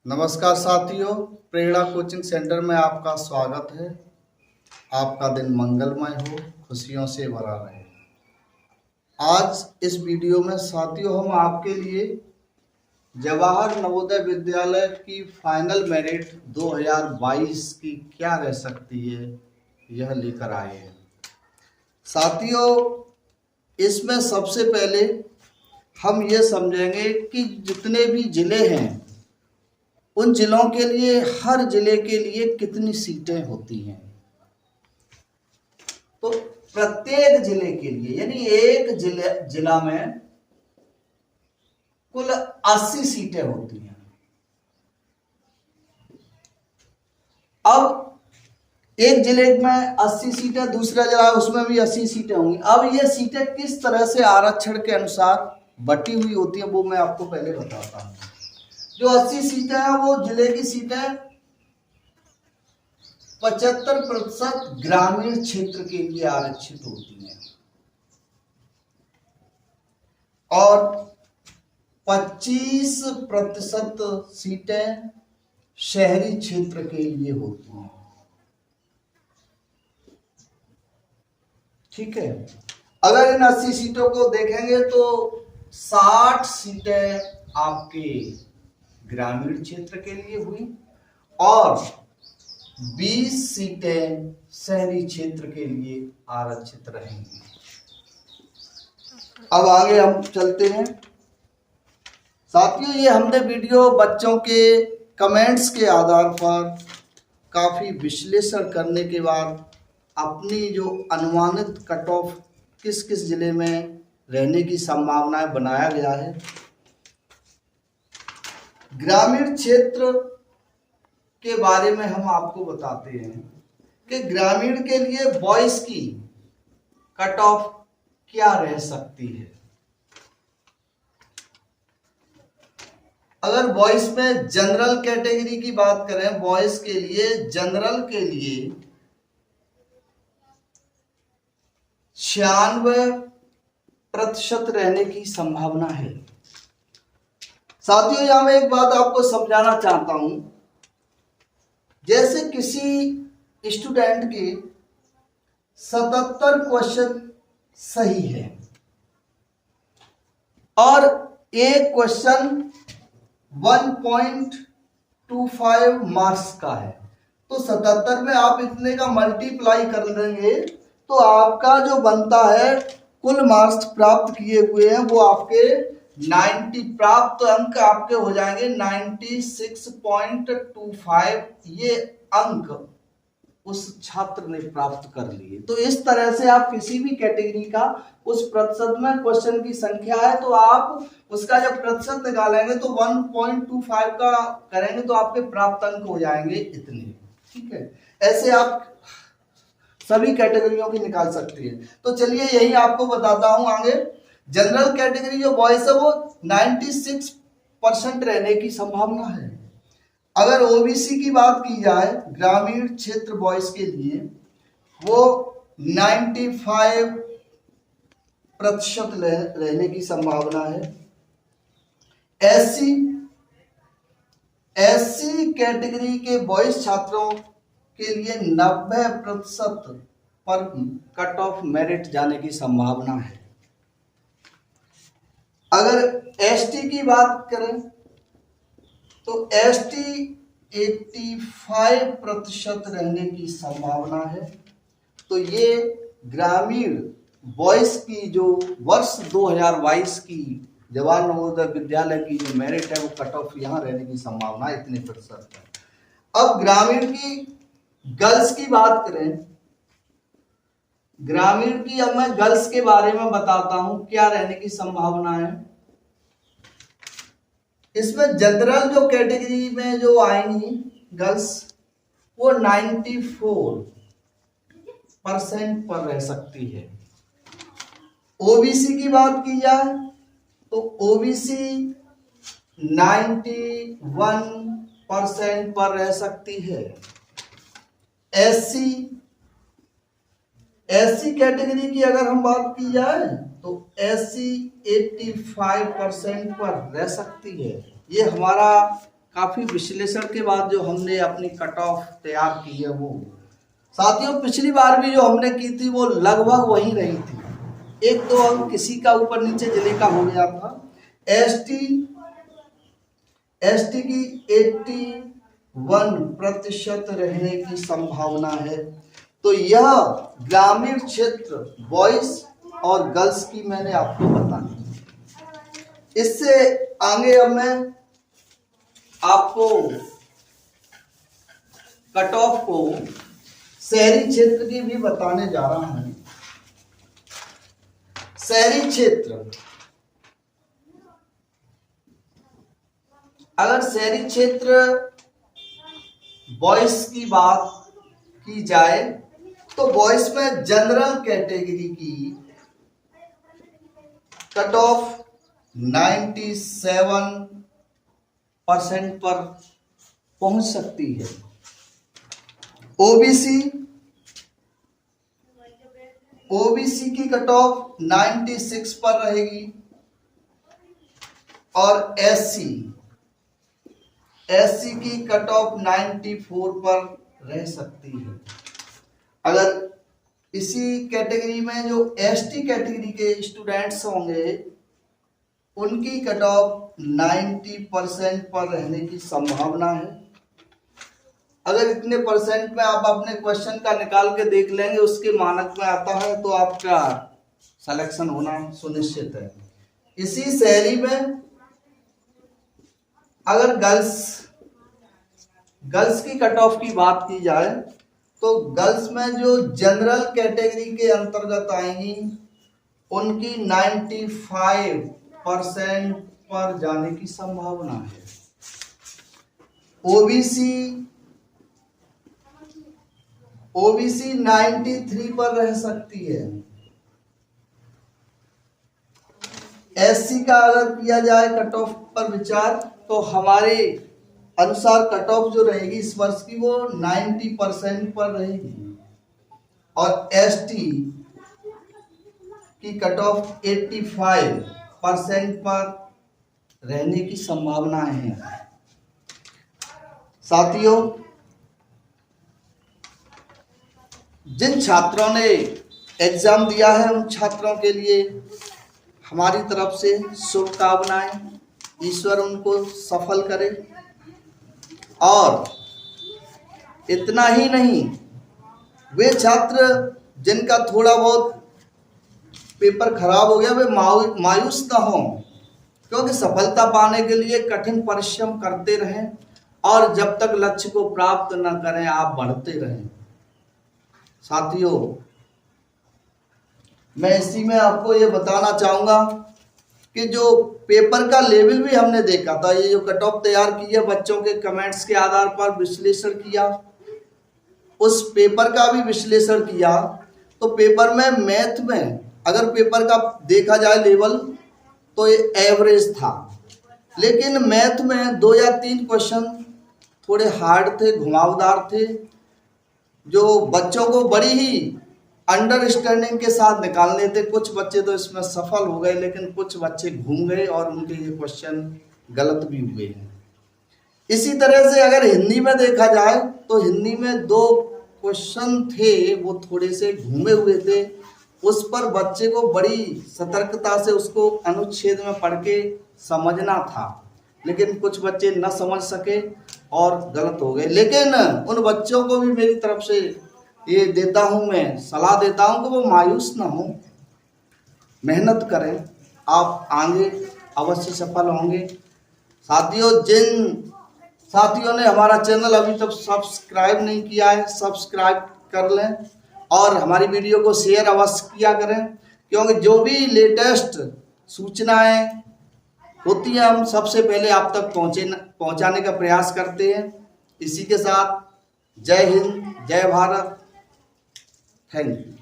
नमस्कार साथियों, प्रेरणा coaching centre में आपका स्वागत है। आपका दिन मंगलमय हो, खुशियों से भरा रहे। आज इस वीडियो में साथियों हम आपके लिए जवाहर नवोदय विद्यालय की फाइनल मेरिट 2022 की क्या रह सकती है, यह लेकर आए हैं। साथियों, इसमें सबसे पहले हम ये समझेंगे कि जितने भी जिले हैं उन जिलों के लिए, हर जिले के लिए कितनी सीटें होती हैं। तो प्रत्येक जिले के लिए यानी एक जिला में कुल 80 सीटें होती हैं। अब एक जिले में 80 सीटें, दूसरा जिला उसमें भी 80 सीटें होंगी। अब ये सीटें किस तरह से आरक्षण के अनुसार बटी हुई होती हैं वो मैं आपको पहले बताता हूँ। जो 80 सीटें हैं वो जिले की सीटें 75% ग्रामीण क्षेत्र के लिए आरक्षित होती हैं और 25% सीटें शहरी क्षेत्र के लिए होती हैं। ठीक है। अगर इन 80 सीटों को देखेंगे तो 60 सीटें आपके ग्रामीण क्षेत्र के लिए हुई और 20 सीटें शहरी क्षेत्र के लिए आरक्षित रहेंगी। अब आगे हम चलते हैं। साथियों, ये हमने वीडियो बच्चों के कमेंट्स के आधार पर काफ़ी विश्लेषण करने के बाद अपनी जो अनुमानित कट ऑफ किस किस जिले में रहने की संभावनाएं बनाया गया है। ग्रामीण क्षेत्र के बारे में हम आपको बताते हैं कि ग्रामीण के लिए बॉयज की कट ऑफ क्या रह सकती है। अगर बॉयज में जनरल कैटेगरी की बात करें, बॉयज के लिए जनरल के लिए 96% रहने की संभावना है। साथियों, यहां मैं एक बात आपको समझाना चाहता हूं। जैसे किसी स्टूडेंट के 77 क्वेश्चन सही है और एक क्वेश्चन 1.25 मार्क्स का है, तो 77 में आप इतने का मल्टीप्लाई कर लेंगे तो आपका जो बनता है कुल मार्क्स प्राप्त किए हुए हैं वो आपके 90 प्राप्त अंक आपके हो जाएंगे 96.25। ये अंक उस छात्र ने प्राप्त कर लिए। तो इस तरह से आप किसी भी कैटेगरी का उस प्रतिशत में क्वेश्चन की संख्या है तो आप उसका जब प्रतिशत निकालेंगे तो 1.25 का करेंगे तो आपके प्राप्त अंक हो जाएंगे इतने। ठीक है, ऐसे आप सभी कैटेगरियों की निकाल सकते हैं। तो चलिए यही आपको बताता हूं आगे। जनरल कैटेगरी जो बॉयज है वो 96% रहने की संभावना है। अगर ओबीसी की बात की जाए ग्रामीण क्षेत्र बॉयज के लिए वो 95% रहने की संभावना है। एससी कैटेगरी के बॉयज छात्रों के लिए 90% पर कट ऑफ मेरिट जाने की संभावना है। अगर एसटी की बात करें तो एसटी 85% रहने की संभावना है। तो ये ग्रामीण बॉयज की जो वर्ष 2022 की जवाहर नवोदय विद्यालय की जो मेरिट है वो कट ऑफ यहाँ रहने की संभावना इतने प्रतिशत है। अब ग्रामीण की गर्ल्स की बात करें, ग्रामीण की अब मैं गर्ल्स के बारे में बताता हूं क्या रहने की संभावना है। इसमें जनरल जो कैटेगरी में जो आएंगी गर्ल्स वो 94% पर रह सकती है। ओबीसी की बात की जाए तो ओबीसी 91% पर रह सकती है। एससी कैटेगरी की अगर हम बात की जाए तो एससी 85% पर रह सकती है। ये हमारा काफी विश्लेषण के बाद जो हमने अपनी कट ऑफ तैयार की है वो साथियों पिछली बार भी जो हमने की थी वो लगभग वही रही थी, 1-2 अंक किसी का ऊपर नीचे जिले का हो गया था। एसटी की 81% रहने की संभावना है। तो यह ग्रामीण क्षेत्र बॉयज और गर्ल्स की मैंने आपको बता दी। इससे आगे अब मैं आपको कट ऑफ को शहरी क्षेत्र की भी बताने जा रहा हूं। शहरी क्षेत्र, अगर शहरी क्षेत्र बॉयज की बात की जाए तो बॉयज में जनरल कैटेगरी की कट ऑफ 97% पर पहुंच सकती है। ओबीसी की कट ऑफ 96 पर रहेगी और एससी की कट ऑफ 94 पर रह सकती है। अगर इसी कैटेगरी में जो एसटी कैटेगरी के स्टूडेंट्स होंगे उनकी कट ऑफ 90% पर रहने की संभावना है। अगर इतने परसेंट में आप अपने क्वेश्चन का निकाल के देख लेंगे, उसके मानक में आता है तो आपका सिलेक्शन होना सुनिश्चित है। इसी शैली में अगर गर्ल्स की कट ऑफ की बात की जाए तो गर्ल्स में जो जनरल कैटेगरी के अंतर्गत आएंगी उनकी 95% पर जाने की संभावना है। ओबीसी 93 पर रह सकती है। एससी का अगर किया जाए कट ऑफ पर विचार तो हमारे अनुसार कट ऑफ जो रहेगी इस वर्ष की वो 90% पर रहेगी और एसटी की कट ऑफ 85% पर रहने की संभावनाएं हैं। साथियों, जिन छात्रों ने एग्जाम दिया है उन छात्रों के लिए हमारी तरफ से शुभकामनाएं। ईश्वर उनको सफल करे। और इतना ही नहीं, वे छात्र जिनका थोड़ा बहुत पेपर खराब हो गया वे मायूस ना हो, क्योंकि सफलता पाने के लिए कठिन परिश्रम करते रहें और जब तक लक्ष्य को प्राप्त न करें आप बढ़ते रहें। साथियों, मैं इसी में आपको ये बताना चाहूंगा कि जो पेपर का लेवल भी हमने देखा था, ये जो कट ऑफ तैयार की है बच्चों के कमेंट्स के आधार पर विश्लेषण किया, उस पेपर का भी विश्लेषण किया तो पेपर में मैथ में अगर पेपर का देखा जाए लेवल तो ये एवरेज था, लेकिन मैथ में 2 या 3 क्वेश्चन थोड़े हार्ड थे, घुमावदार थे, जो बच्चों को बड़ी ही अंडरस्टैंडिंग के साथ निकालने थे। कुछ बच्चे तो इसमें सफल हो गए लेकिन कुछ बच्चे घूम गए और उनके ये क्वेश्चन गलत भी हुए हैं। इसी तरह से अगर हिंदी में देखा जाए तो हिंदी में 2 क्वेश्चन थे वो थोड़े से घूमे हुए थे, उस पर बच्चे को बड़ी सतर्कता से उसको अनुच्छेद में पढ़ के समझना था, लेकिन कुछ बच्चे न समझ सके और गलत हो गए। लेकिन उन बच्चों को भी मेरी तरफ से ये देता हूं, मैं सलाह देता हूं कि वो मायूस ना हो, मेहनत करें, आप आगे अवश्य सफल होंगे। साथियों, जिन साथियों ने हमारा चैनल अभी तक सब्सक्राइब नहीं किया है सब्सक्राइब कर लें और हमारी वीडियो को शेयर अवश्य किया करें, क्योंकि जो भी लेटेस्ट सूचनाएं होती हैं हम सबसे पहले आप तक पहुंचाने का प्रयास करते हैं। इसी के साथ जय हिंद, जय भारत, थैंक यू।